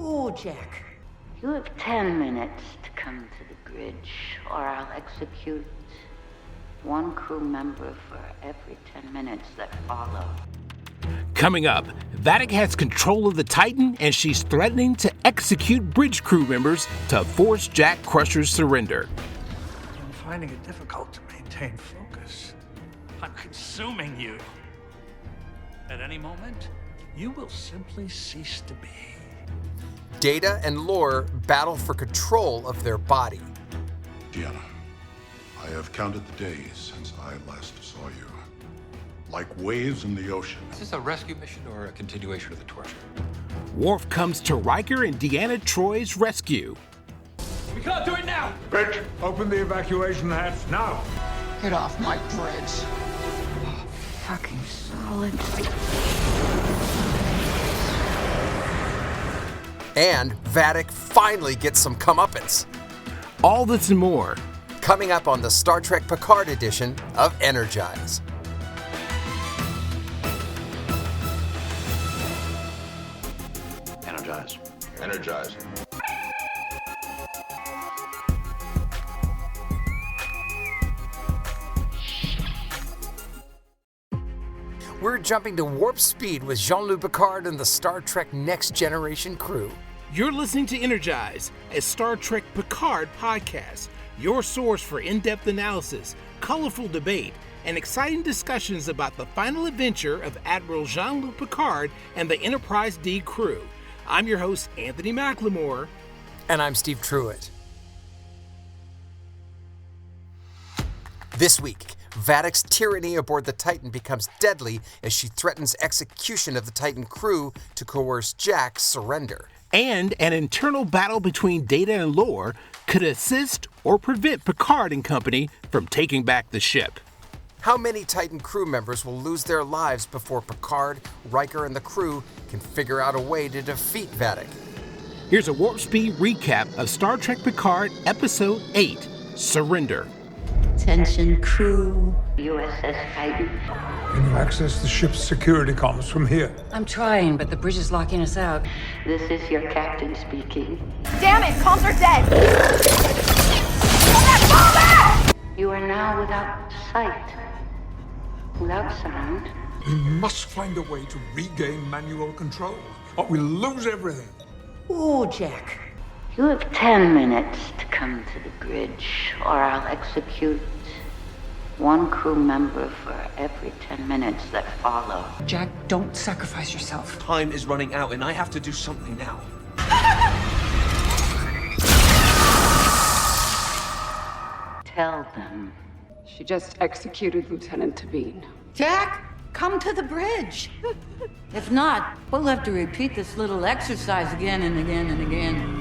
Ooh, Jack. You have 10 minutes to come to the bridge, or I'll execute one crew member for every 10 minutes that follow. Coming up, Vadick has control of the Titan, and she's threatening to execute bridge crew members to force Jack Crusher's surrender. I'm finding it difficult to maintain focus. I'm consuming you. At any moment, you will simply cease to be. Data and Lore battle for control of their body. Deanna, I have counted the days since I last saw you. Like waves in the ocean. Is this a rescue mission or a continuation of the torture? Worf comes to Riker and Deanna Troi's rescue. We can't do it now! Bridge, open the evacuation hatch now. Get off my bridge. Fucking solid. And Vadick finally gets some comeuppance. All this and more. Coming up on the Star Trek Picard edition of Energize. Energize. Energize. We're jumping to warp speed with Jean-Luc Picard and the Star Trek Next Generation crew. You're listening to Energize, a Star Trek Picard podcast, your source for in-depth analysis, colorful debate, and exciting discussions about the final adventure of Admiral Jean-Luc Picard and the Enterprise D crew. I'm your host, Anthony McLemore. And I'm Steve Truitt. This week, Vadick's tyranny aboard the Titan becomes deadly as she threatens execution of the Titan crew to coerce Jack's surrender. And an internal battle between Data and Lore could assist or prevent Picard and company from taking back the ship. How many Titan crew members will lose their lives before Picard, Riker, and the crew can figure out a way to defeat Vadick? Here's a warp speed recap of Star Trek Picard Episode 8, Surrender. Attention crew, USS Titan. Can you access the ship's security comms from here? I'm trying, but the bridge is locking us out. This is your captain speaking. Damn it, comms are dead! Fall back! You are now without sight, without sound. We must find a way to regain manual control, or we'll lose everything. Ooh, Jack. You have 10 minutes to come to the bridge, or I'll execute one crew member for every 10 minutes that follow. Jack, don't sacrifice yourself. Time is running out, and I have to do something now. Tell them. She just executed Lieutenant Tabine. Jack, come to the bridge. If not, we'll have to repeat this little exercise again and again and again.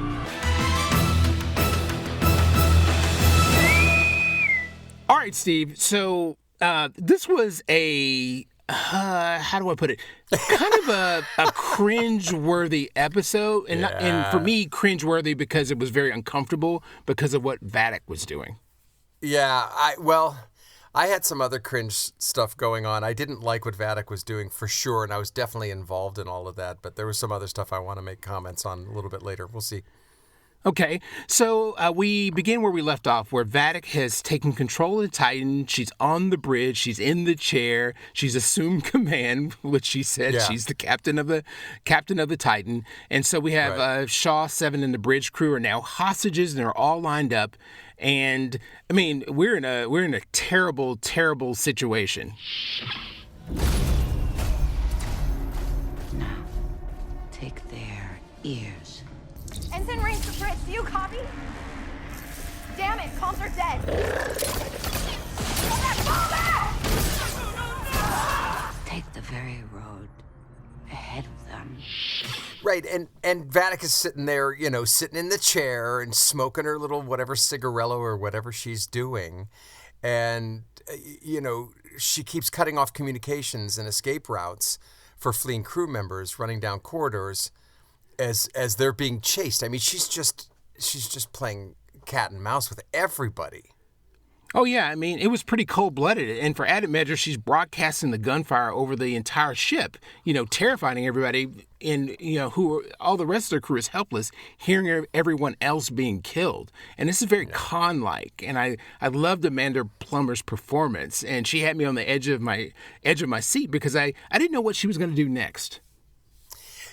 All right, Steve. So this was a, how do I put it? Kind of a cringe-worthy episode. And for me, cringe-worthy because it was very uncomfortable because of what Vadick was doing. Yeah, I had some other cringe stuff going on. I didn't like what Vadick was doing for sure, and I was definitely involved in all of that. But there was some other stuff I want to make comments on a little bit later. We'll see. Okay, so we begin where we left off, where Vadick has taken control of the Titan. She's on the bridge. She's in the chair. She's assumed command, which she said she's the captain of the Titan. And so we have Shaw, Seven, and the bridge crew are now hostages, and they're all lined up. And I mean, we're in a terrible, terrible situation. Now, take their ears. Ensign range to Truitt, do you copy? Damn it, comms are dead! Fall back! Take the very road ahead of them. Right, and Vadick is sitting there, sitting in the chair and smoking her little whatever cigarello or whatever she's doing. And, she keeps cutting off communications and escape routes for fleeing crew members running down corridors as they're being chased. I mean, she's just playing cat and mouse with everybody. Oh, yeah. I mean, it was pretty cold-blooded. And for added measure, she's broadcasting the gunfire over the entire ship, terrifying everybody. And, all the rest of the crew is helpless, hearing everyone else being killed. And this is very Khan-like. And I loved Amanda Plummer's performance. And she had me on the edge of my seat because I didn't know what she was going to do next.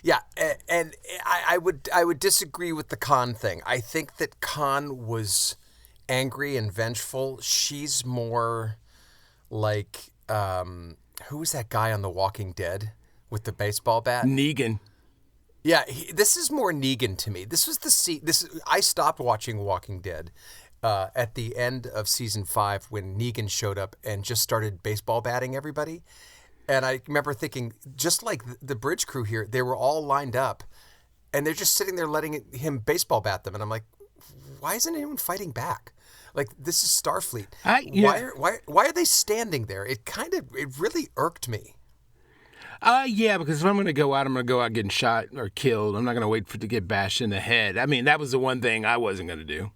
Yeah, and I would disagree with the Khan thing. I think that Khan was angry and vengeful. She's more like who was that guy on The Walking Dead with the baseball bat? Negan. Yeah, this is more Negan to me. This was the scene. I stopped watching Walking Dead at the end of season 5 when Negan showed up and just started baseball batting everybody. And I remember thinking, just like the bridge crew here, they were all lined up, and they're just sitting there letting him baseball bat them. And I'm like, why isn't anyone fighting back? Like, this is Starfleet. Why are they standing there? It really irked me. Yeah, because if I'm going to go out getting shot or killed. I'm not going to wait for it to get bashed in the head. I mean, that was the one thing I wasn't going to do.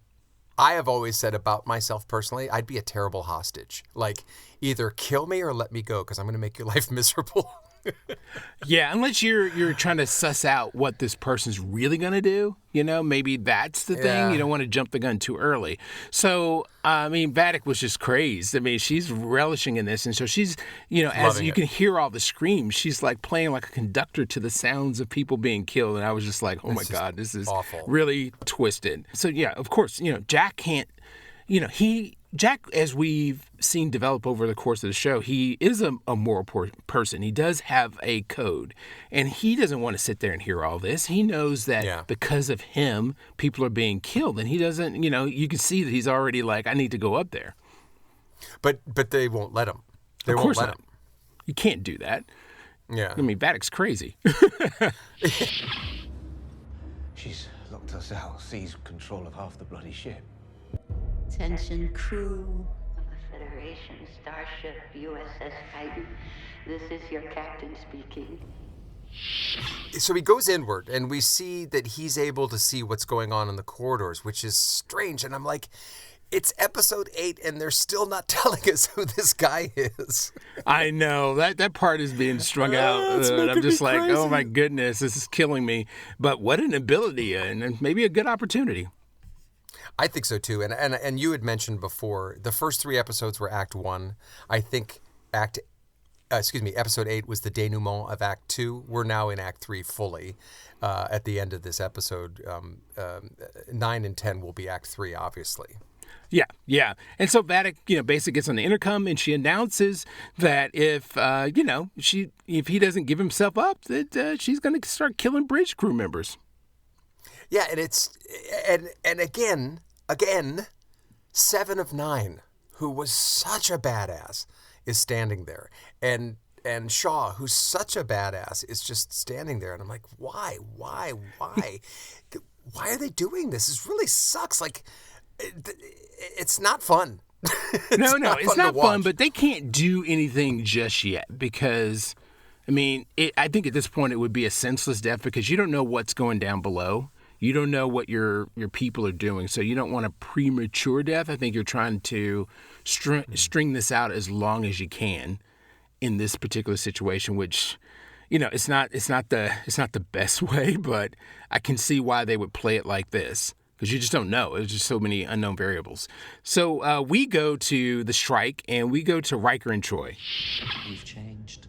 I have always said about myself personally, I'd be a terrible hostage. Like, either kill me or let me go because I'm going to make your life miserable. Yeah, unless you're trying to suss out what this person's really going to do. Maybe that's the thing. You don't want to jump the gun too early. So, I mean, Vadick was just crazed. I mean, she's relishing in this. And so she's, as you can hear all the screams, she's like playing like a conductor to the sounds of people being killed. And I was just like, oh my God, this is awful. Really twisted. So, yeah, of course, Jack can't, Jack, as we've seen develop over the course of the show, he is a moral person. He does have a code, and he doesn't want to sit there and hear all this. He knows that because of him, people are being killed, and he doesn't, you can see that he's already like, I need to go up there. But they won't let him. Of course not. You can't do that. Yeah. I mean, Vadick's crazy. She's locked us out, seized control of half the bloody ship. Attention crew of the Federation starship USS Titan. This is your captain speaking. So he goes inward, and we see that he's able to see what's going on in the corridors, which is strange. And I'm like, it's episode 8, and they're still not telling us who this guy is. I know. That part is being strung out. And I'm just like, oh my goodness, this is killing me. But what an ability, and maybe a good opportunity. I think so too, and you had mentioned before the first 3 episodes were Act 1. I think Episode 8 was the denouement of Act 2. We're now in Act 3 fully. At the end of this episode, 9 and 10 will be Act 3, obviously. Yeah. And so Vadick, basically gets on the intercom and she announces that if he doesn't give himself up, that she's going to start killing bridge crew members. Yeah, and it's and again, 7 of 9, who was such a badass, is standing there, and Shaw, who's such a badass, is just standing there, and I'm like, why are they doing this? This really sucks. Like, it's not fun. It's not fun, but they can't do anything just yet because, I mean, I think at this point it would be a senseless death because you don't know what's going down below. You don't know what your people are doing, so you don't want a premature death. I think you're trying to string this out as long as you can in this particular situation, which, it's not the best way, but I can see why they would play it like this because you just don't know. There's just so many unknown variables. So we go to the strike and we go to Riker and Troi. You've changed.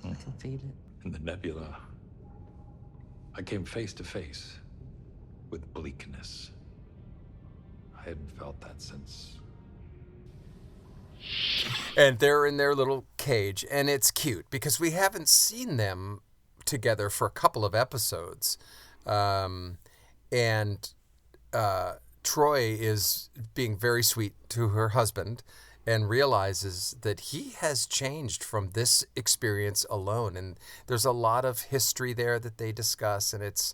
I can feel it. In the nebula, I came face to face with bleakness. I hadn't felt that since. And they're in their little cage, and it's cute because we haven't seen them together for a couple of episodes. And Troi is being very sweet to her husband and realizes that he has changed from this experience alone. And there's a lot of history there that they discuss, and it's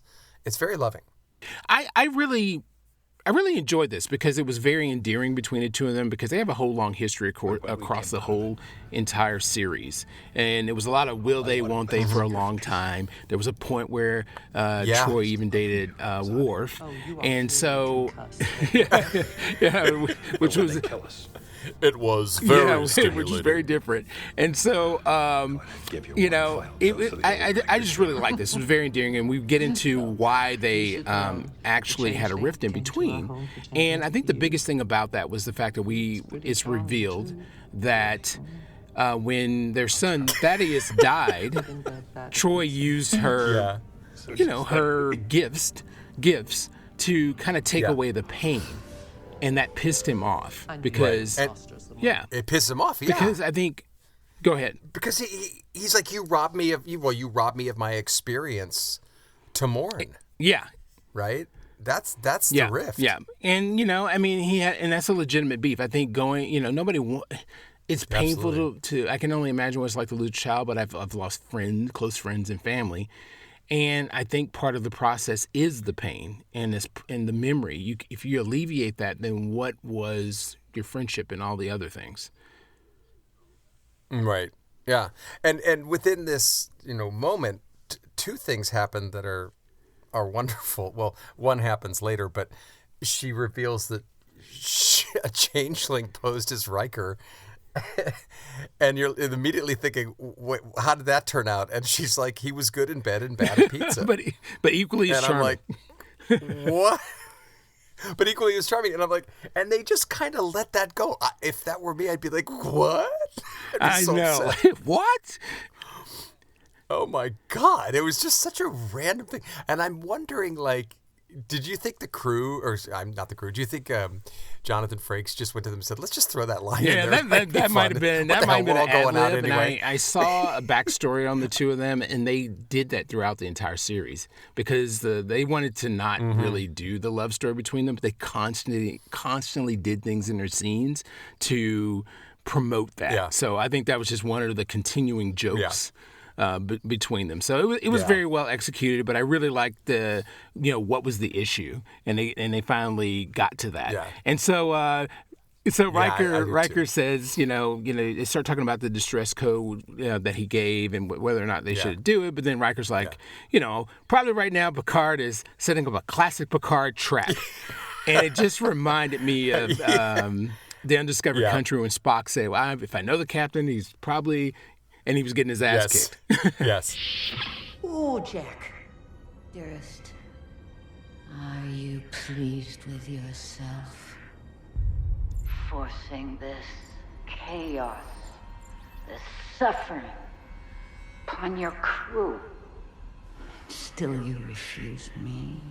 very loving. I I really enjoyed this because it was very endearing between the two of them because they have a whole long history across the whole entire series. And it was a lot of will they, won't they for a long time. There was a point where Troi even dated Worf. And so, which was... It was very stimulating. Which is very different. And so, I just really like this. It was very endearing, and we get into why they actually had a rift in between. And I think the biggest thing about that was the fact that it's revealed that when their son Thaddeus died, Troi used her, her gifts to kind of take away the pain. And that pissed him off because, it pissed him off. Yeah, because I think, go ahead. Because he's like, you robbed me of my experience to mourn. Yeah, right. That's the rift. Yeah, and and that's a legitimate beef. I think nobody. It's painful to. I can only imagine what it's like to lose a child, but I've lost close friends, and family. And I think part of the process is the pain and the memory. If you alleviate that, then what was your friendship and all the other things? Right. Yeah. And within this, moment, two things happen that are wonderful. Well, one happens later, but she reveals that a changeling posed as Riker. And you're immediately thinking, how did that turn out? And she's like, he was good in bed and bad at pizza. but equally as charming. And I'm like, what? But equally as charming. And I'm like, and they just kind of let that go. If that were me, I'd be like, what? I know. What? Oh, my God. It was just such a random thing. And I'm wondering, did you think the crew, or I'm not the crew, do you think Jonathan Frakes just went to them and said, let's just throw that line in there? That might have been an ad-lib, anyway. I saw a backstory on the two of them, and they did that throughout the entire series because they wanted to not really do the love story between them, but they constantly did things in their scenes to promote that. Yeah. So I think that was just one of the continuing jokes. Yeah. Between them, so it was very well executed. But I really liked what was the issue, and they finally got to that. Yeah. And so Riker says, they start talking about the distress code that he gave and whether or not they should do it. But then Riker's like, probably right now Picard is setting up a classic Picard trap, and it just reminded me of the Undiscovered Country when Spock said, "Well, if I know the captain, he's probably." And he was getting his ass kicked. Yes. Oh, Jack. Dearest, are you pleased with yourself? Forcing this chaos, this suffering upon your crew. Still you refuse me?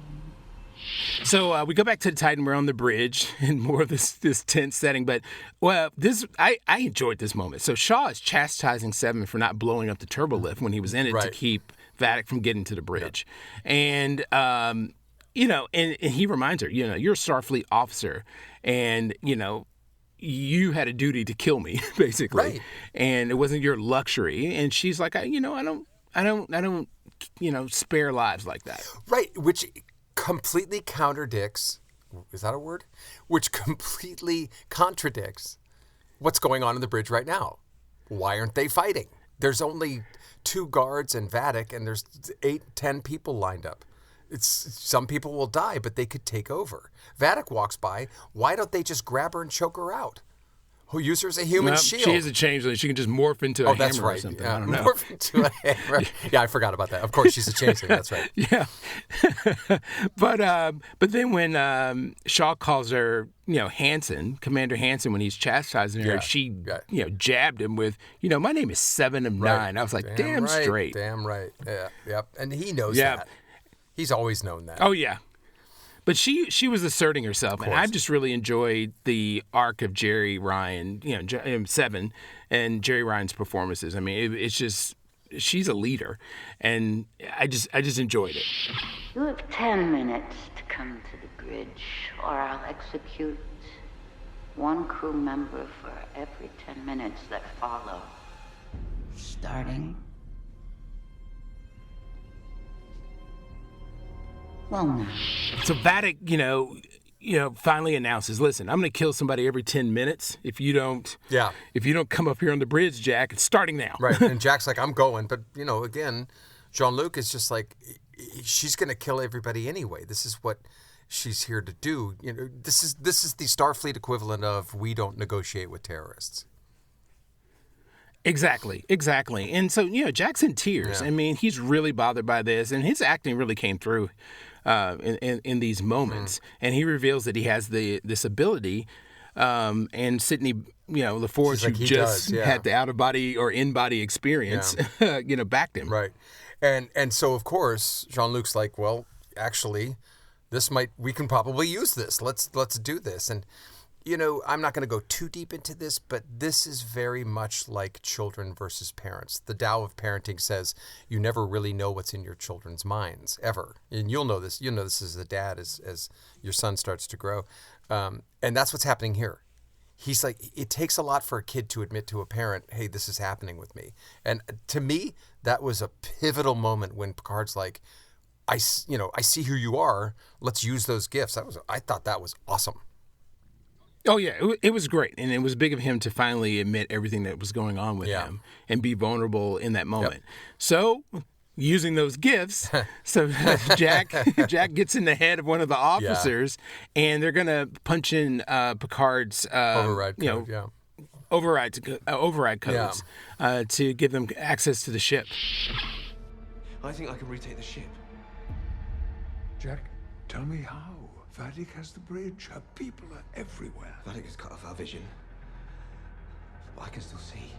So we go back to the Titan. We're on the bridge and more of this tense setting. But, I enjoyed this moment. So Shaw is chastising Seven for not blowing up the turbo lift when he was in it to keep Vadick from getting to the bridge. Yeah. And, and he reminds her, you're a Starfleet officer and, you had a duty to kill me, basically. Right. And it wasn't your luxury. And she's like, I don't spare lives like that. Right, which completely contradicts, is that a word? Which completely contradicts what's going on in the bridge right now. Why aren't they fighting? There's only 2 guards and Vadick, and there's 8-10 people lined up. Some people will die, but they could take over. Vadick walks by. Why don't they just grab her and choke her out? Who use her as a human shield? She is a changeling. She can just morph into a hammer or something. I don't know. Morph into a hammer. Yeah, I forgot about that. Of course, she's a changeling. That's right. Yeah. But then when Shaw calls her, Hansen, Commander Hansen, when he's chastising her, she, jabbed him with, my name is 7 of 9. I was like, damn right, straight. Damn right. Yeah. Yep. And he knows that. He's always known that. Oh, yeah. But she was asserting herself, and I just really enjoyed the arc of Jerry Ryan, Seven, and Jerry Ryan's performances. I mean, it's just she's a leader, and I just enjoyed it. You have 10 minutes to come to the bridge, or I'll execute 1 crew member for every 10 minutes that follow. Starting. Well, now. So Vadick, finally announces, listen, I'm going to kill somebody every 10 minutes if you don't come up here on the bridge, Jack. It's starting now. Right. And Jack's like, I'm going. But, again, Jean-Luc is just like, she's going to kill everybody anyway. This is what she's here to do. This is the Starfleet equivalent of we don't negotiate with terrorists. Exactly. And so, Jack's in tears. Yeah. I mean, he's really bothered by this, and his acting really came through in these moments. And he reveals that he has this ability, and Sydney, LaForge, who just had the out-of-body or in-body experience, backed him. Right. And so, of course, Jean-Luc's like, well, actually, we can probably use this. Let's do this. And, I'm not going to go too deep into this, but this is very much like children versus parents. The Tao of parenting says you never really know what's in your children's minds, ever. And you'll know this. You'll know this as a dad as your son starts to grow. And that's what's happening here. He's like, it takes a lot for a kid to admit to a parent, hey, this is happening with me. And to me, that was a pivotal moment when Picard's like, I see who you are. Let's use those gifts. I thought that was awesome. Oh, yeah, it was great. And it was big of him to finally admit everything that was going on with him and be vulnerable in that moment. Yep. So, using those gifts, so Jack gets in the head of one of the officers, and they're going to punch in Picard's override codes to give them access to the ship. I think I can retake the ship. Jack, tell me how. Vadick has the bridge. Her people are everywhere. Vadick has cut off our vision. But I can still see.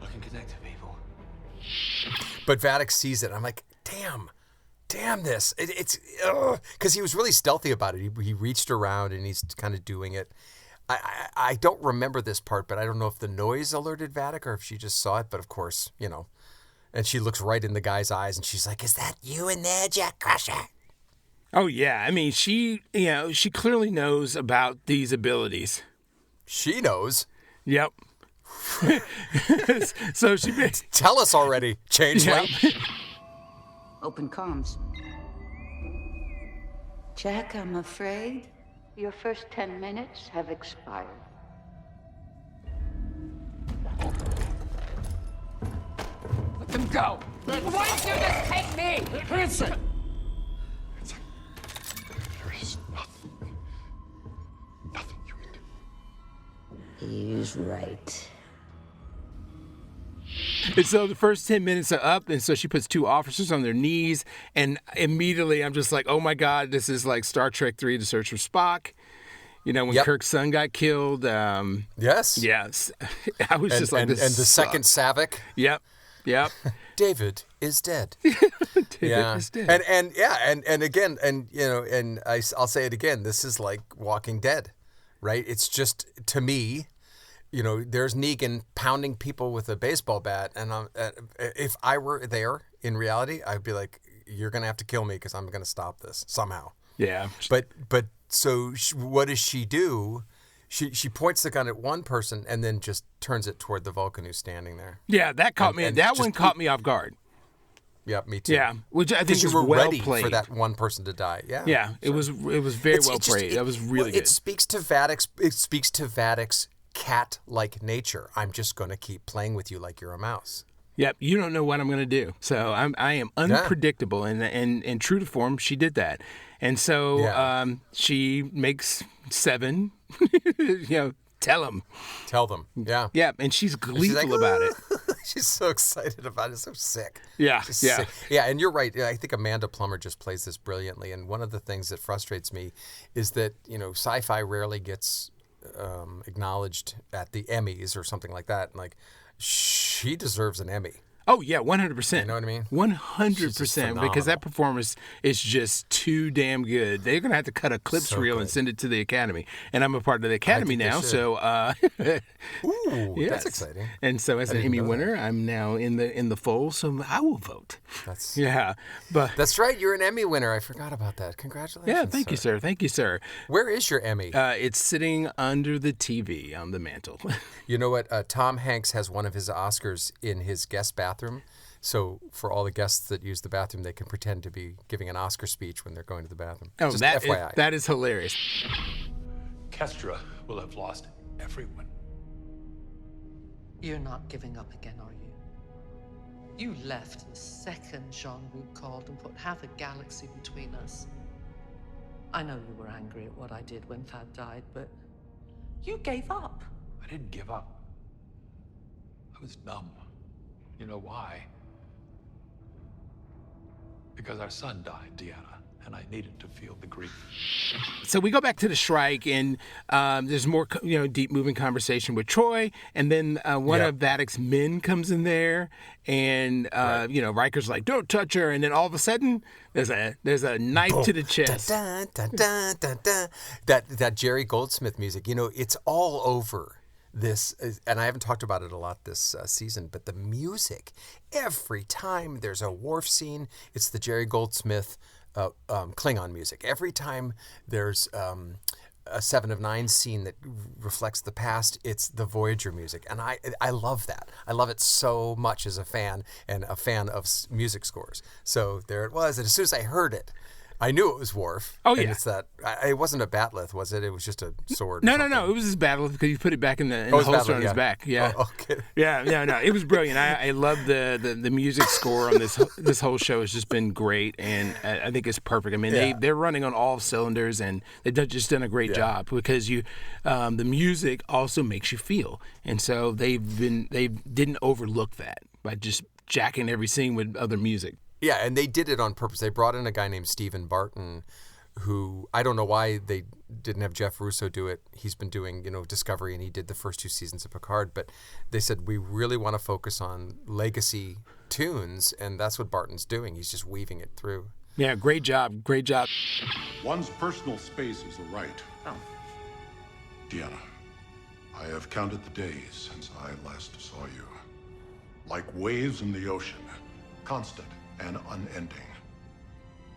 I can connect to people. But Vadick sees it. I'm like, damn this. It's because he was really stealthy about it. He reached around and he's kind of doing it. I don't remember this part, but I don't know if the noise alerted Vadick or if she just saw it. But of course, And she looks right in the guy's eyes, and she's like, "Is that you in there, Jack Crusher?" Oh yeah, I mean, she clearly knows about these abilities. She knows. Yep. So she tell us already, Changeling. Yep. Open comms. Jack, I'm afraid your first 10 minutes have expired. Let them go! Why did you just take me? Listen! There is nothing you can do. He's right. And so the first 10 minutes are up, and so she puts two officers on their knees, and immediately I'm just like, oh my God, this is like Star Trek 3, The Search for Spock. When Kirk's son got killed. Yes. Yes. I was just like, and the second Savick. Yep. David is dead. David is dead. And again, and I'll say it again. This is like Walking Dead, right? It's just, to me, there's Negan pounding people with a baseball bat, and if I were there in reality, I'd be like, you're gonna have to kill me because I'm gonna stop this somehow. Yeah. But so what does she do? She points the gun at one person and then just turns it toward the Vulcan who's standing there. Yeah, that caught me. That one caught me off guard. Yeah, me too. Yeah, which I think you was were well ready played for that one person to die. Yeah. Yeah, it was very well played. That was really good. It speaks to Vadick's cat-like nature. I'm just going to keep playing with you like you're a mouse. Yep, you don't know what I'm going to do. So I am unpredictable, and true to form, she did that. And so she makes 7. Tell them. Yeah. Yeah, and she's gleeful about it. She's so excited about it. So sick. Yeah. Sick. Yeah, and you're right. I think Amanda Plummer just plays this brilliantly. And one of the things that frustrates me is that sci-fi rarely gets acknowledged at the Emmys or something like that. And she deserves an Emmy. Oh, yeah, 100%. You know what I mean? 100%, because that performance is just too damn good. They're going to have to cut a clips reel and send it to the Academy. And I'm a part of the Academy now, so... Ooh, yes. That's exciting. And so as an Emmy winner, I'm now in the fold, so I will vote. That's right, you're an Emmy winner. I forgot about that. Congratulations. Yeah, thank you, sir. Thank you, sir. Where is your Emmy? It's sitting under the TV on the mantle. You know what? Tom Hanks has one of his Oscars in his guest bathroom bathroom. So for all the guests that use the bathroom, they can pretend to be giving an Oscar speech when they're going to the bathroom. Oh, Just that FYI. that is hilarious. Kestra will have lost everyone. You're not giving up again, are you? You left the second Jean-Luc called and put half a galaxy between us. I know you were angry at what I did when Thad died, but you gave up. I didn't give up. I was numb. You know why? Because our son died, Deanna, and I needed to feel the grief. So we go back to the strike, and there's more, deep moving conversation with Troi, and then one of Vadick's men comes in there, and Riker's like, "Don't touch her," and then all of a sudden there's a knife Boom. to the chest. Dun, dun, dun, dun, dun, dun. That Jerry Goldsmith music, it's all over this, and I haven't talked about it a lot this season, but the music, every time there's a Worf scene, it's the Jerry Goldsmith Klingon music. Every time there's a 7 of 9 scene that reflects the past, it's the Voyager music. And I love that. I love it so much as a fan, and a fan of music scores. So there it was. And as soon as I heard it, I knew it was Worf. Oh, and yeah. It's that. It wasn't a batleth, was it? It was just a sword. No. It was his battle because you put it back in the his holster battle, on his back. Yeah. Oh, okay. Yeah. No. It was brilliant. I love the music score on this whole show. Has just been great, and I think it's perfect. I mean, they're running on all cylinders, and they've just done a great job because the music also makes you feel, and so they didn't overlook that by just jacking every scene with other music. Yeah, and they did it on purpose. They brought in a guy named Stephen Barton, who I don't know why they didn't have Jeff Russo do it. He's been doing, Discovery, and he did the first 2 seasons of Picard. But they said, we really want to focus on legacy tunes, and that's what Barton's doing. He's just weaving it through. Yeah, great job. One's personal space is a right. Oh. Deanna, I have counted the days since I last saw you. Like waves in the ocean, constant and unending.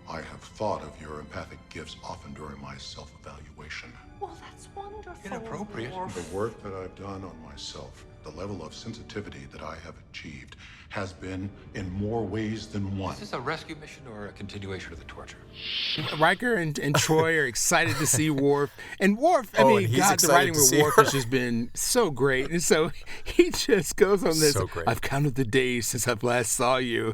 I have thought of your empathic gifts often during my self-evaluation. Well, that's wonderful. Inappropriate. The work that I've done on myself, the level of sensitivity that I have achieved, has been in more ways than one. Is this a rescue mission or a continuation of the torture? Riker and Troi are excited to see Worf. And Worf, the writing with Worf has just been so great. And so he just goes on this, I've counted the days since I've last saw you.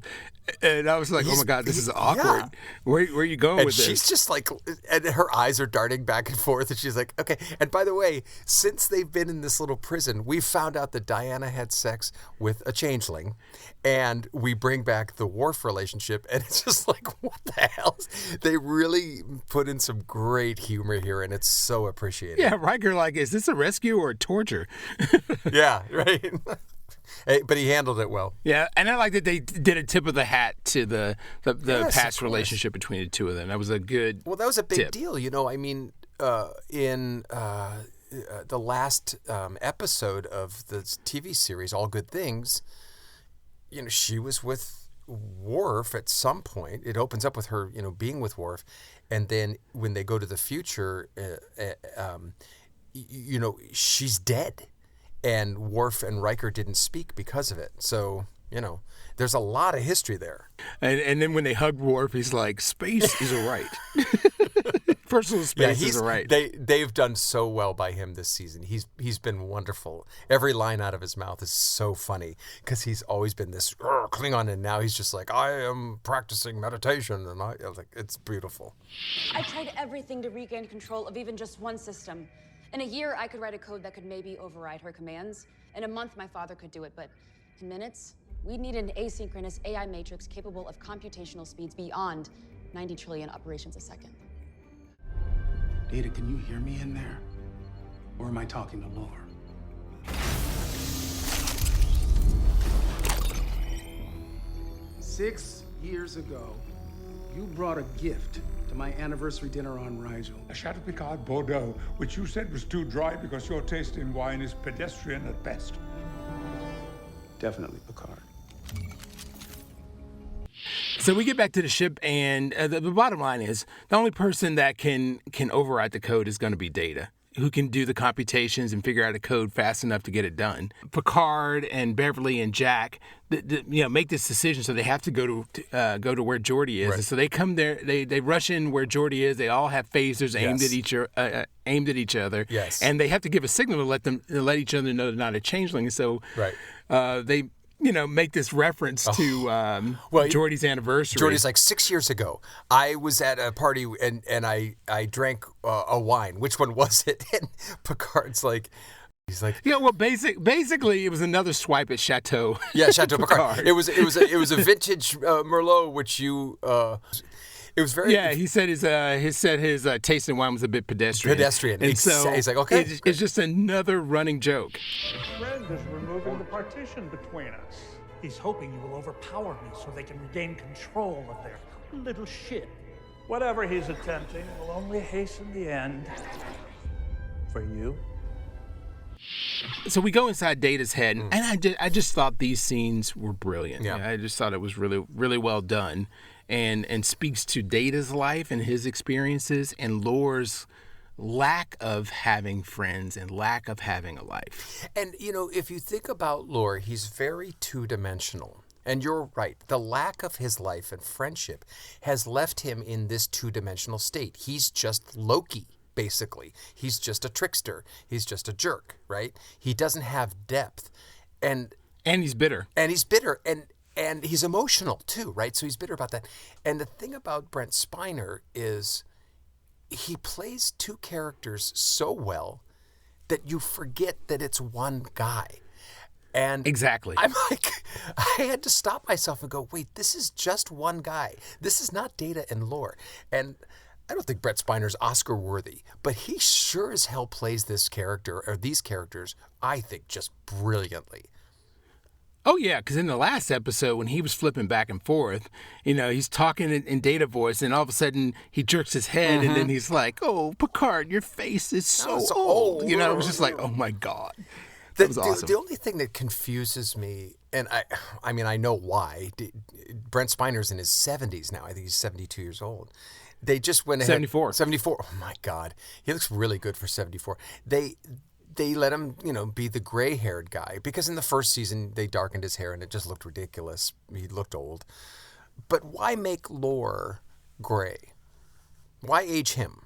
And I was like, oh my God, this is awkward. Yeah. Where are you going with this? And she's just like, and her eyes are darting back and forth. And she's like, okay. And by the way, since they've been in this little prison, we found out that Diana had sex with a changeling. And we bring back the Worf relationship. And it's just like, what the hell? They really put in some great humor here. And it's so appreciated. Yeah, Riker, like, is this a rescue or a torture? Yeah, right. But he handled it well. Yeah, and I like that they did a tip of the hat to the past relationship between the two of them. That was a good Well, that was a big tip. deal. I mean, in the last episode of the TV series, All Good Things, she was with Worf at some point. It opens up with her, being with Worf. And then when they go to the future, she's dead. And Worf and Riker didn't speak because of it. So, there's a lot of history there. And then when they hug Worf, he's like, space is a right. Personal space is a right. They've done so well by him this season. He's been wonderful. Every line out of his mouth is so funny because he's always been this Klingon, and now he's just like, I am practicing meditation. And I was like, it's beautiful. I tried everything to regain control of even just one system. In a year, I could write a code that could maybe override her commands. In a month, my father could do it, but in minutes, we'd need an asynchronous AI matrix capable of computational speeds beyond 90 trillion operations a second. Data, can you hear me in there? Or am I talking to Lore? 6 years ago, you brought a gift to my anniversary dinner on Rigel. A Chateau Picard Bordeaux, which you said was too dry because your taste in wine is pedestrian at best. Definitely Picard. So we get back to the ship, and the bottom line is the only person that can override the code is going to be Data. who can do the computations and figure out a code fast enough to get it done. Picard and Beverly and Jack, make this decision, so they have to go to where Geordi is. Right. And so they come there, they rush in where Geordi is. They all have phasers aimed at each other. Yes. And they have to give a signal to let each other know they're not a changeling. So they make this reference to Geordi's anniversary. Geordi's like, 6 years ago, I was at a party and I drank a wine. Which one was it? And Picard's like, he's like, basically, it was another swipe at Chateau. Yeah, Chateau Picard. It was a vintage Merlot, which you. It was very. Yeah, he said his taste in wine was a bit pedestrian. And so he's like, okay, it's just another running joke. Friend is removing the partition between us. He's hoping you will overpower me so they can regain control of their little ship. Whatever he's attempting will only hasten the end for you. So we go inside Data's head, and I just thought these scenes were brilliant. Yeah. I just thought it was really, really well done, and speaks to Data's life and his experiences, and Lore's lack of having friends and lack of having a life. And, if you think about Lore, he's very two-dimensional. And you're right. The lack of his life and friendship has left him in this two-dimensional state. He's just Loki, basically. He's just a trickster. He's just a jerk, right? He doesn't have depth. And he's bitter. And he's bitter. And he's emotional, too, right? So he's bitter about that. And the thing about Brent Spiner is he plays two characters so well that you forget that it's one guy. And exactly. I'm like, I had to stop myself and go, wait, this is just one guy. This is not Data and Lore. And I don't think Brent Spiner's Oscar worthy, but he sure as hell plays this character, or these characters, I think, just brilliantly. Oh, yeah, because in the last episode, when he was flipping back and forth, he's talking in Data voice, and all of a sudden he jerks his head, and then he's like, oh, Picard, your face is so old. It was just like, oh, my God. That was awesome. The only thing that confuses me, and I mean, I know why. Brent Spiner's in his 70s now. I think he's 72 years old. They just went ahead. 74. 74. Oh, my God. He looks really good for 74. They let him, be the gray-haired guy. Because in the first season, they darkened his hair, and it just looked ridiculous. He looked old. But why make Lore gray? Why age him?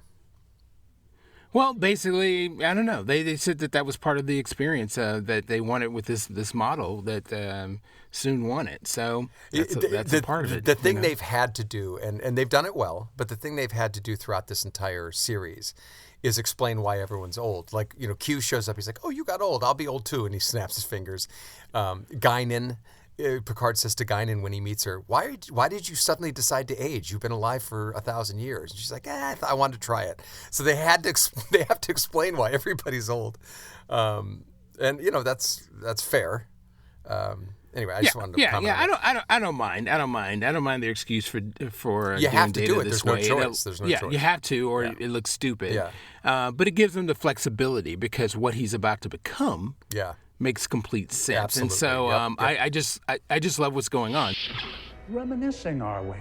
Well, basically, I don't know. They said that was part of the experience that they wanted with this model that Soon wanted. So that's a part of it. The thing they've had to do, and they've done it well, but the thing they've had to do throughout this entire series is explain why everyone's old. Like, Q shows up, he's like, oh, you got old, I'll be old too, and he snaps his fingers. Guinan, Picard says to Guinan when he meets her, why did you suddenly decide to age? You've been alive for 1,000 years. And she's like, I wanted to try it. So they have to explain why everybody's old. And that's fair. Anyway, I just wanted to comment on that. I don't mind. I don't mind their excuse for you have to Data do it. this There's way. no choice. There's no choice. You have to, or it looks stupid. Yeah. But it gives them the flexibility because what he's about to become makes complete sense. Absolutely. And so I just love what's going on. Reminiscing, are we?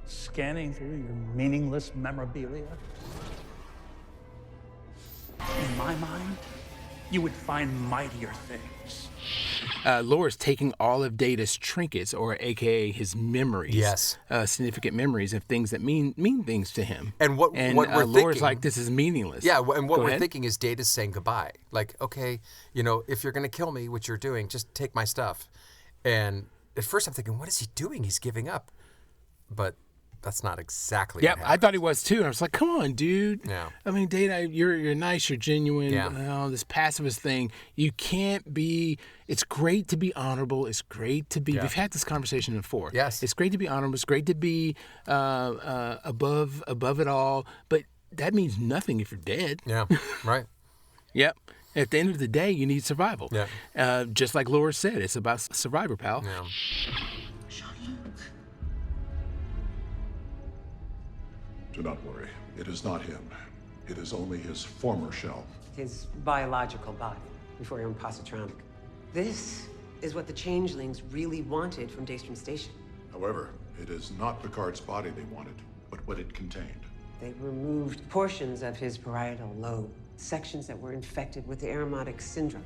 Scanning through your meaningless memorabilia? In my mind, you would find mightier things. Lore's taking all of Data's trinkets, or AKA his memories, significant memories of things that mean things to him. And what we're Lore's thinking, like, this is meaningless. Yeah, and what Go we're ahead. thinking is Data's saying goodbye. Like, okay, if you're going to kill me, which you're doing, just take my stuff. And at first I'm thinking, what is he doing? He's giving up. But that's not exactly what happened. I thought he was too. And I was like, come on, dude. Yeah. I mean, Data, you're nice, you're genuine. Yeah. This pacifist thing. You can't be. It's great to be honorable. It's great to be. We've had this conversation before. Yes. It's great to be honorable. It's great to be above it all. But that means nothing if you're dead. Yeah. Right. Yep. At the end of the day, you need survival. Yeah. Just like Laura said, it's about survivor, pal. Yeah. Do not worry. It is not him. It is only his former shell. His biological body, before he went positronic. This is what the changelings really wanted from Daystrom Station. However, it is not Picard's body they wanted, but what it contained. They removed portions of his parietal lobe sections that were infected with the aromatic syndrome.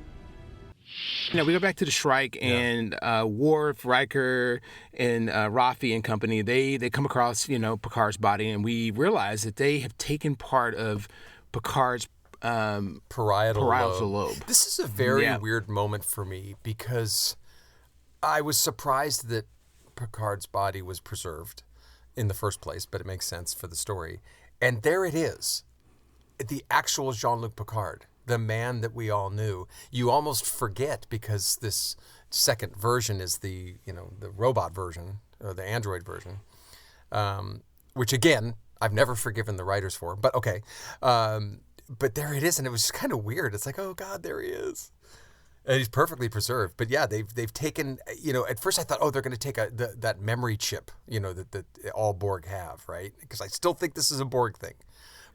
You know, we go back to the Shrike, and Worf, Riker, and Rafi and company, they come across, you know, Picard's body, and we realize that they have taken part of Picard's parietal lobe. This is a very weird moment for me because I was surprised that Picard's body was preserved in the first place, but it makes sense for the story. And there it is, the actual Jean-Luc Picard, the man that we all knew. You almost forget because this second version is the robot version or the android version, which again I've never forgiven the writers for. But okay, but there it is, and it was just kind of weird. It's like, oh God, there he is. And he's perfectly preserved. But yeah, they've taken, you know, at first I thought, oh, they're going to take that memory chip, you know, that all Borg have, right? Because I still think this is a Borg thing.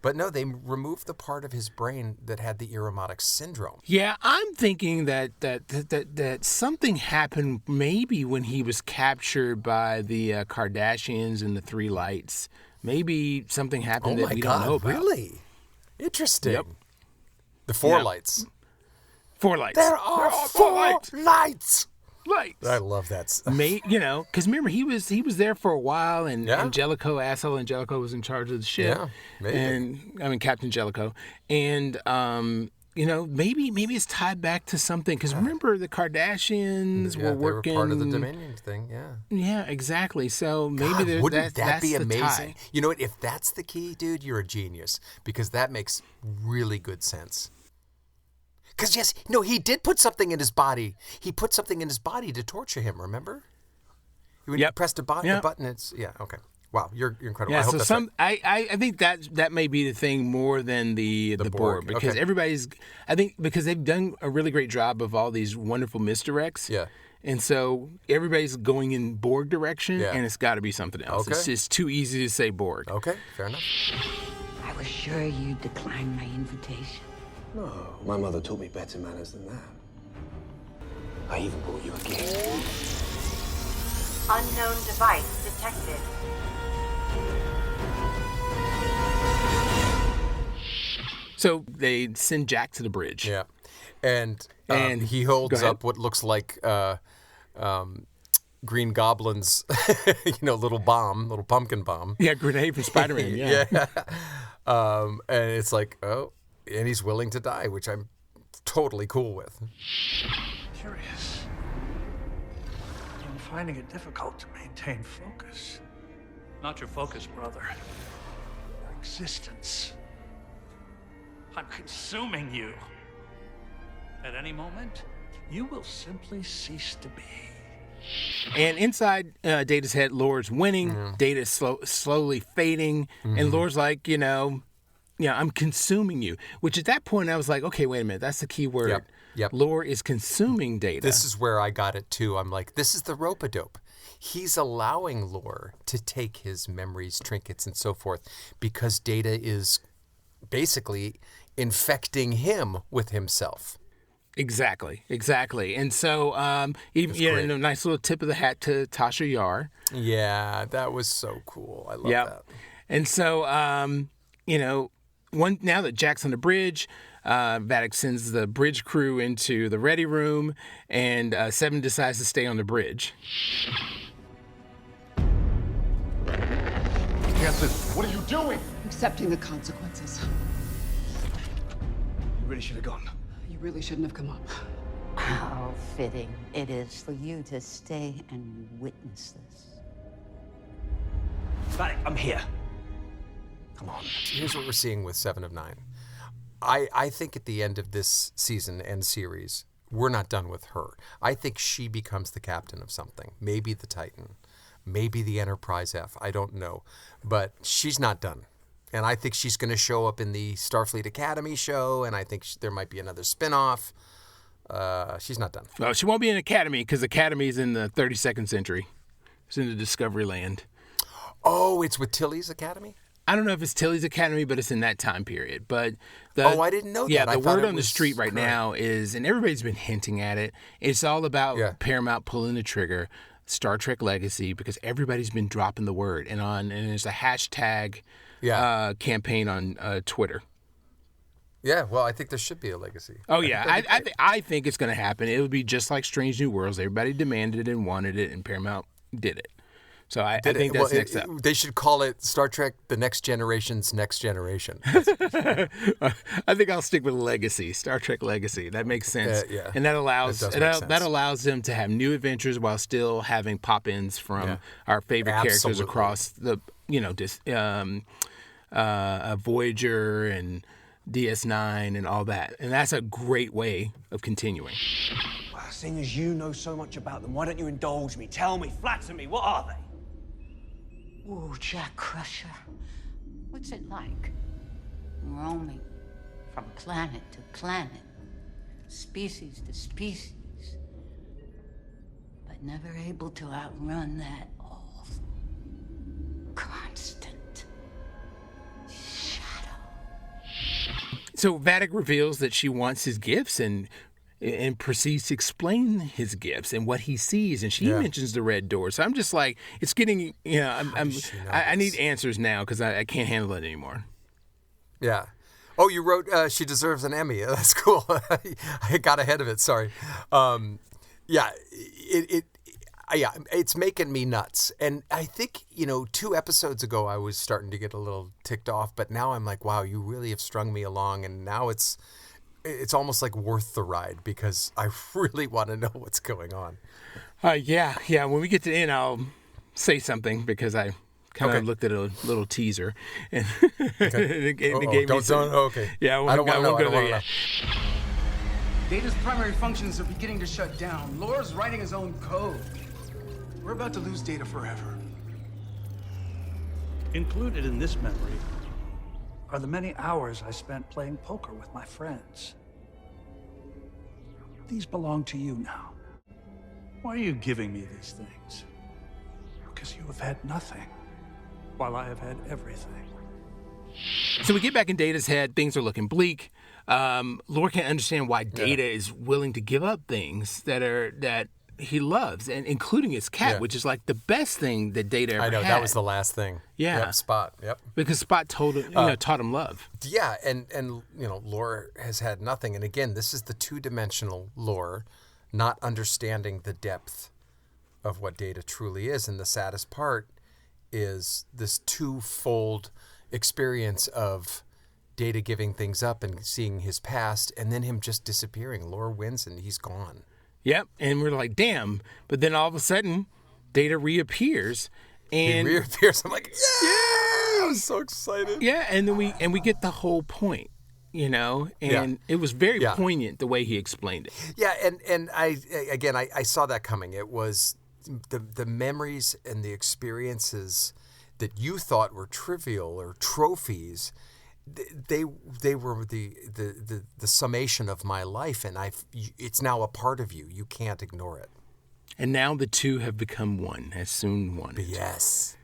But no, they removed the part of his brain that had the aromatic syndrome. Yeah, I'm thinking that something happened maybe when he was captured by the Kardashians and the Three Lights. Maybe something happened that we don't know about. Really? Interesting. Yep. The Four Lights. 4 lights. There are 4 lights. Lights. I love that. You know, because remember he was there for a while, and asshole Angelico was in charge of the ship. Yeah, maybe. And I mean Captain Jellicoe, and you know, maybe it's tied back to something. Because remember the Kardashians were working. They were part of the Dominion thing. Yeah. Yeah, exactly. So maybe wouldn't that that's be the amazing? tie. You know what? If that's the key, dude, you're a genius because that makes really good sense. Because, yes, no, he did put something in his body. He put something in his body to torture him, remember? When you pressed a button, it's... Yeah, okay. Wow, you're incredible. Yeah, I hope so that's right. I think that may be the thing more than the Borg. Because everybody's... I think because they've done a really great job of all these wonderful misdirects. Yeah. And so everybody's going in Borg direction, and it's got to be something else. Okay. It's just too easy to say Borg. Okay, fair enough. I was sure you declined my invitation. No, my mother taught me better manners than that. I even bought you a gift. Unknown device detected. So they send Jack to the bridge. Yeah. And he holds up what looks like Green Goblin's, little pumpkin bomb. Yeah, grenade from Spider-Man, yeah. And it's like, oh, and he's willing to die, which I'm totally cool with. Curious. I'm finding it difficult to maintain focus. Not your focus, brother. Your existence. I'm consuming you. At any moment, you will simply cease to be. And inside Data's head, Lore's winning. Data's slowly fading. And Lore's like, I'm consuming you. Which at that point, I was like, okay, wait a minute. That's the key word. Yep. Lore is consuming Data. This is where I got it, too. I'm like, this is the rope-a-dope. He's allowing Lore to take his memories, trinkets, and so forth because Data is basically infecting him with himself. Exactly. And so, a nice little tip of the hat to Tasha Yar. Yeah, that was so cool. I love that. And so, now that Jack's on the bridge, Vadick sends the bridge crew into the ready room, and Seven decides to stay on the bridge. Hanson, what are you doing? Accepting the consequences. You really should have gone. You really shouldn't have come up. How fitting it is for you to stay and witness this. Vadick, I'm here. Come on. Here's what we're seeing with 7 of 9. I think at the end of this season and series, we're not done with her. I think she becomes the captain of something. Maybe the Titan. Maybe the Enterprise F. I don't know. But she's not done. And I think she's going to show up in the Starfleet Academy show, and I think there might be another spinoff. She's not done. Well, she won't be in Academy because Academy's in the 32nd century. It's in the Discovery Land. Oh, it's with Tilly's Academy? I don't know if it's Tilly's Academy, but it's in that time period. But I didn't know that. Yeah, the I word on the street right now is, and everybody's been hinting at it, it's all about Paramount pulling the trigger, Star Trek Legacy, because everybody's been dropping the word. And there's a hashtag campaign on Twitter. Yeah, well, I think there should be a legacy. Oh, yeah. I think it's going to happen. It would be just like Strange New Worlds. Everybody demanded it and wanted it, and Paramount did it. So I think that's next up. They should call it Star Trek: The Next Generation's Next Generation. I think I'll stick with Legacy, Star Trek Legacy. That makes sense. Yeah. And that allows that allows them to have new adventures while still having pop-ins from our favorite characters across the Voyager and DS9 and all that. And that's a great way of continuing. Well, seeing as you know so much about them, why don't you indulge me? Tell me, flatter me, what are they? Ooh, Jack Crusher. What's it like? Roaming from planet to planet, species to species, but never able to outrun that all constant shadow. So Vadick reveals that she wants his gifts and proceeds to explain his gifts and what he sees, and she mentions the red door. So I'm just like, it's getting, I need answers now because I can't handle it anymore. Yeah. Oh, you wrote she deserves an Emmy. That's cool. I got ahead of it. Sorry. It's making me nuts. And I think 2 episodes ago I was starting to get a little ticked off, but now I'm like, wow, you really have strung me along, and now it's almost like worth the ride because I really want to know what's going on. Yeah. When we get to the end, I'll say something because I kind of looked at a little teaser and it gave me some. Okay. Yeah, I don't want to know. I don't want to know. Data's primary functions are beginning to shut down. Lore's writing his own code. We're about to lose Data forever. Included in this memory are the many hours I spent playing poker with my friends. These belong to you now. Why are you giving me these things? Because you have had nothing, while I have had everything. So we get back in Data's head. Things are looking bleak. Lore can't understand why Data is willing to give up things that he loves, and including his cat, which is like the best thing that Data ever had. I know, that was the last thing. Yeah. Yep, Spot. Yep. Because Spot told him, taught him love. Yeah, and Lore has had nothing. And again, this is the 2-dimensional Lore, not understanding the depth of what Data truly is. And the saddest part is this twofold experience of Data giving things up and seeing his past, and then him just disappearing. Lore wins and he's gone. Yep, and we're like, damn. But then all of a sudden, Data reappears, and he reappears. I'm like, yeah! I was so excited. Yeah, and then we get the whole point, and it was very poignant the way he explained it. Yeah, and I saw that coming. It was the memories and the experiences that you thought were trivial or trophies. They were the summation of my life, and it's now a part of you. You can't ignore it. And now the two have become one, as soon one. Yes.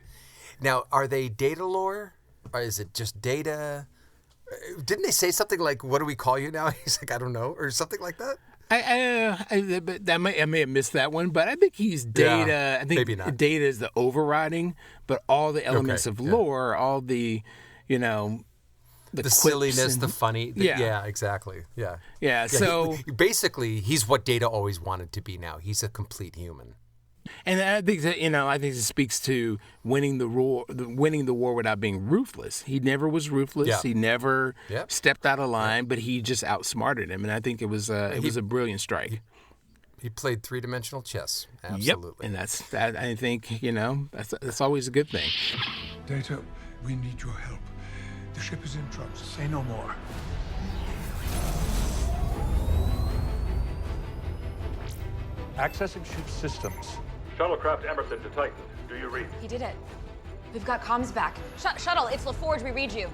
Now, are they Data Lore, or is it just Data? Didn't they say something like, "What do we call you now?" He's like, "I don't know," or something like that. I may have missed that one, but I think he's Data. Yeah, I think maybe not. Data is the overriding, but all the elements of lore, all the, the silliness, and, the funny. Yeah, exactly. Yeah. Yeah. So basically, he's what Data always wanted to be. Now he's a complete human. And I think that I think it speaks to winning the war without being ruthless. He never was ruthless. Yeah. He never stepped out of line, but he just outsmarted him. And I think it was a brilliant strike. He played 3-dimensional chess. Absolutely. Yep. And that. I think that's always a good thing. Data, we need your help. The ship is in trouble. Say no more. Accessing ship systems. Shuttlecraft Emerson to Titan. Do you read? He did it. We've got comms back. Shuttle, it's LaForge. We read you.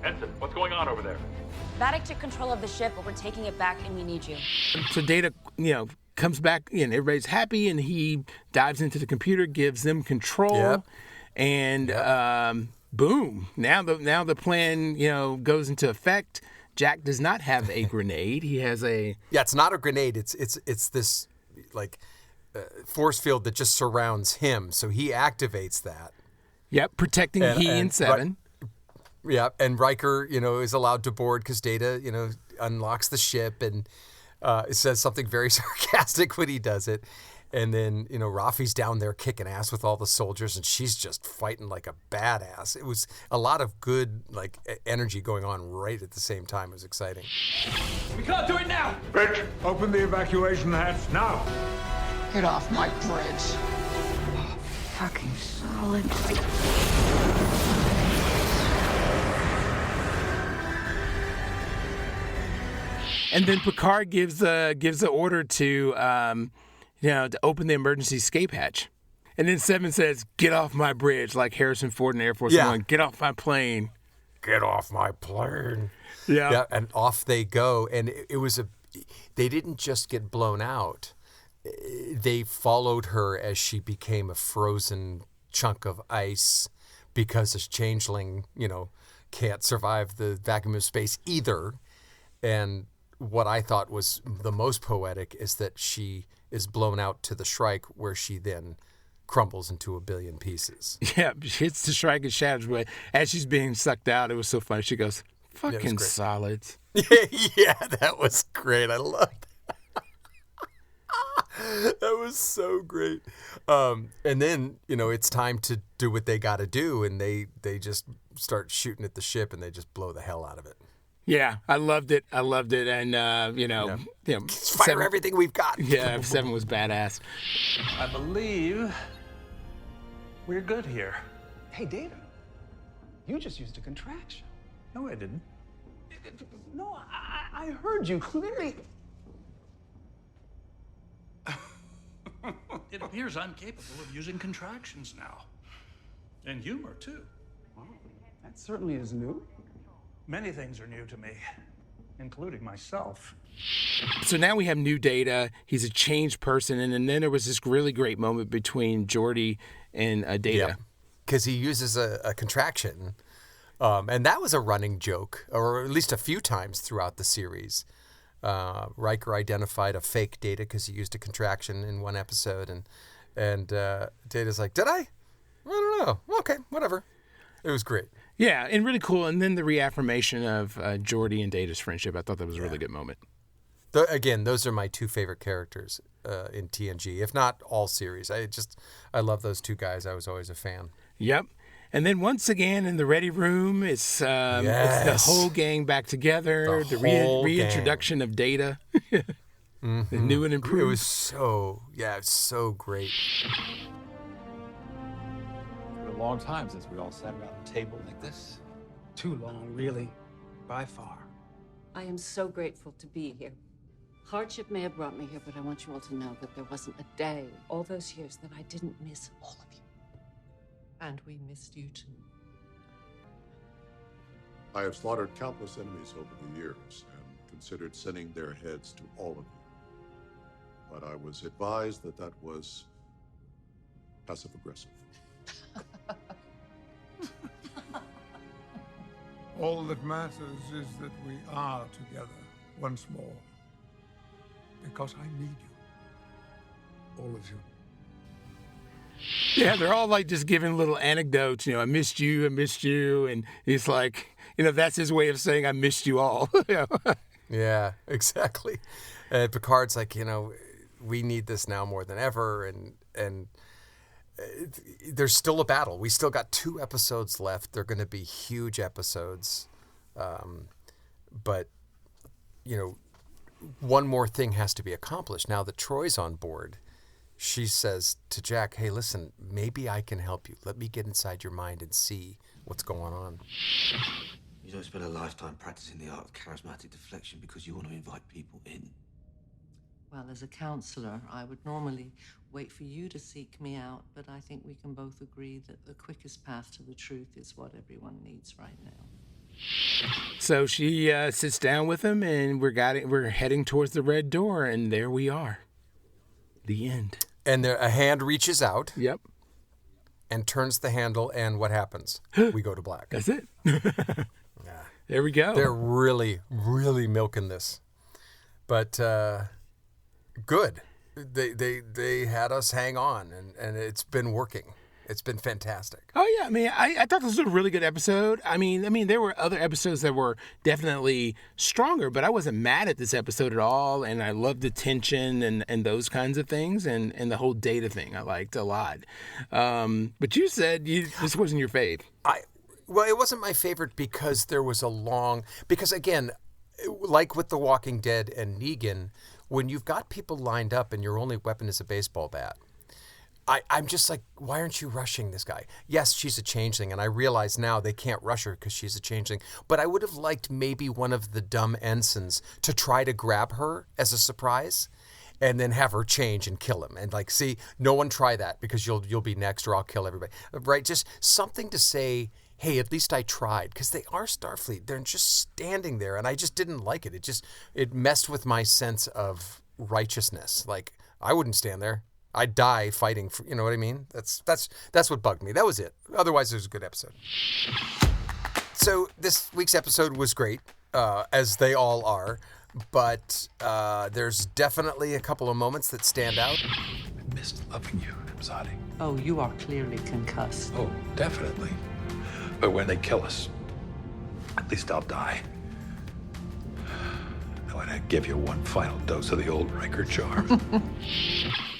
Ensign, what's going on over there? Vadick took control of the ship, but we're taking it back, and we need you. So Data, comes back, and everybody's happy, and he dives into the computer, gives them control, and boom! Now the plan, goes into effect. Jack does not have a grenade. He has a it's not a grenade. It's this force field that just surrounds him. So he activates that. Yep, protecting he and Seven. Yeah, and Riker, is allowed to board because Data, unlocks the ship and says something very sarcastic when he does it. And then, Rafi's down there kicking ass with all the soldiers, and she's just fighting like a badass. It was a lot of good, energy going on right at the same time. It was exciting. We can't do it now! Bridge, open the evacuation hatch now! Get off my bridge. Fucking solid. And then Picard gives the order to to open the emergency escape hatch. And then Seven says, "Get off my bridge," like Harrison Ford in Air Force One. Get off my plane. Get off my plane. Yeah. And off they go. And it was they didn't just get blown out. They followed her as she became a frozen chunk of ice because this changeling, can't survive the vacuum of space either. And what I thought was the most poetic is that she is blown out to the Shrike, where she then crumbles into a billion pieces. Yeah, she hits the Shrike and shatters, but as she's being sucked out, it was so funny. She goes, "Fucking solids." Yeah, that was great. I loved that. That was so great. And then, it's time to do what they got to do, and they just start shooting at the ship, and they just blow the hell out of it. Yeah, I loved it. And fire everything we've got. Yeah, Seven was badass. I believe we're good here. Hey, Data, you just used a contraction. No, I didn't. No, I heard you clearly. It appears I'm capable of using contractions now. And humor, too. Wow, that certainly is new. Many things are new to me, including myself. So now we have new Data. He's a changed person. And then there was this really great moment between Geordi and Data. Because he uses a contraction. And that was a running joke, or at least a few times throughout the series. Riker identified a fake Data because he used a contraction in one episode. And Data's like, "Did I? I don't know. Okay, whatever." It was great. Yeah, and really cool. And then the reaffirmation of Geordi and Data's friendship. I thought that was a really good moment. Again, those are my two favorite characters in TNG, if not all series. I love those two guys. I was always a fan. Yep. And then once again in the ready room, it's the whole gang back together. The reintroduction of Data. The new and improved. It was so great. A long time since we all sat around a table like this. Too long, really, by far. I am so grateful to be here. Hardship may have brought me here, but I want you all to know that there wasn't a day all those years that I didn't miss all of you. And we missed you too. I have slaughtered countless enemies over the years and considered sending their heads to all of you. But I was advised that was passive-aggressive. All that matters is that we are together once more. Because I need you. All of you. Yeah, they're all just giving little anecdotes. I missed you. And he's like, that's his way of saying I missed you all. Yeah, exactly. And Picard's like, we need this now more than ever. And there's still a battle. We still got 2 episodes left. They're going to be huge episodes. But, one more thing has to be accomplished. Now that Troi's on board, she says to Jack, "Hey, listen, maybe I can help you. Let me get inside your mind and see what's going on." You don't spend a lifetime practicing the art of charismatic deflection because you want to invite people in. Well, as a counselor, I would normally wait for you to seek me out, but I think we can both agree that the quickest path to the truth is what everyone needs right now. So she sits down with him, and we're heading towards the red door, and there we are. The end. And a hand reaches out. Yep. And turns the handle, and what happens? We go to black. That's it. There we go. They're really, really milking this. But good. They had us hang on, and it's been working. It's been fantastic. Oh yeah, I mean, I thought this was a really good episode. I mean, there were other episodes that were definitely stronger, but I wasn't mad at this episode at all, and I loved the tension and those kinds of things, and the whole Data thing I liked a lot. But you said this wasn't your fave. Well, it wasn't my favorite because there was because again, like with The Walking Dead and Negan, when you've got people lined up and your only weapon is a baseball bat, I'm just like, why aren't you rushing this guy? Yes, she's a changeling, and I realize now they can't rush her because she's a changeling. But I would have liked maybe one of the dumb ensigns to try to grab her as a surprise, and then have her change and kill him. And like, see, no one try that because you'll be next, or I'll kill everybody. Right? Just something to say, hey, at least I tried, because they are Starfleet. They're just standing there, and I just didn't like it. It messed with my sense of righteousness. Like, I wouldn't stand there. I'd die fighting for, you know what I mean? That's what bugged me. That was it. Otherwise, it was a good episode. So this week's episode was great, as they all are, but there's definitely a couple of moments that stand out. I missed loving you, Zadi. Oh, you are clearly concussed. Oh, definitely. But when they kill us, at least I'll die. Knowing I give you one final dose of the old Riker charm.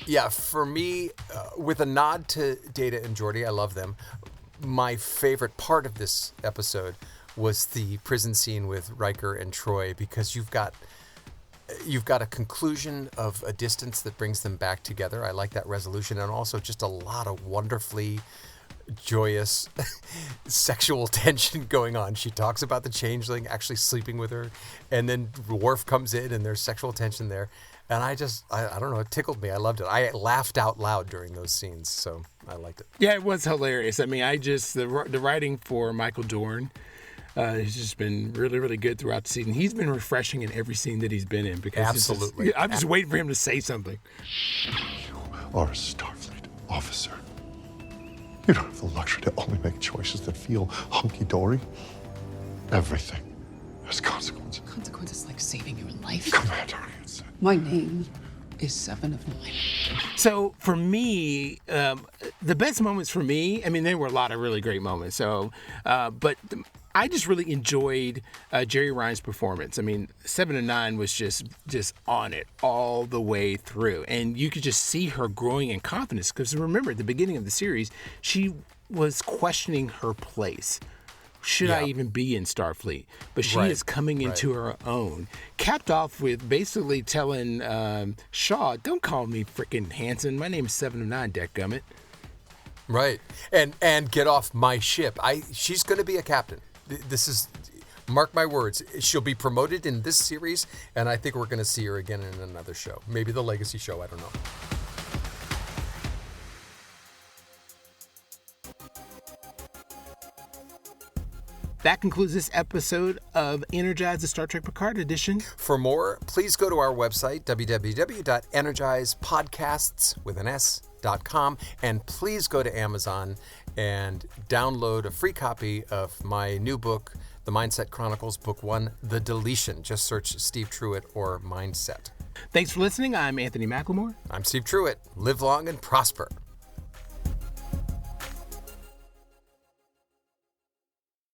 Yeah, for me, with a nod to Data and Geordi, I love them. My favorite part of this episode was the prison scene with Riker and Troi, because you've got a conclusion of a distance that brings them back together. I like that resolution, and also just a lot of wonderfully joyous sexual tension going on. She talks about the changeling actually sleeping with her, and then Worf comes in and there's sexual tension there. And I don't know, it tickled me. I loved it. I laughed out loud during those scenes, so I liked it. Yeah, it was hilarious. I mean, the writing for Michael Dorn has just been really, really good throughout the season. He's been refreshing in every scene that he's been in. Because absolutely. I'm just waiting for him to say something. You are a Starfleet officer. You don't have the luxury to only make choices that feel hunky-dory. Everything has consequences. Consequences like saving your life? Commander. My name is 7 of 9. So for me, the best moments for me, I mean, there were a lot of really great moments. So, but I just really enjoyed Jerry Ryan's performance. I mean, 7 of 9 was just on it all the way through. And you could just see her growing in confidence. Because remember, at the beginning of the series, she was questioning her place. Should I even be in Starfleet? But she is coming into her own. Capped off with basically telling Shaw, don't call me frickin' Hanson. My name is 7 of 9, dadgummit. Right. And get off my ship. She's going to be a captain. This is, mark my words, she'll be promoted in this series, and I think we're going to see her again in another show. Maybe the Legacy show, I don't know. That concludes this episode of Energize, the Star Trek Picard edition. For more, please go to our website, www.energizepodcasts.com, and please go to Amazon and download a free copy of my new book, The Mindset Chronicles, Book 1, The Deletion. Just search Steve Truitt or Mindset. Thanks for listening. I'm Anthony McLemore. I'm Steve Truitt. Live long and prosper.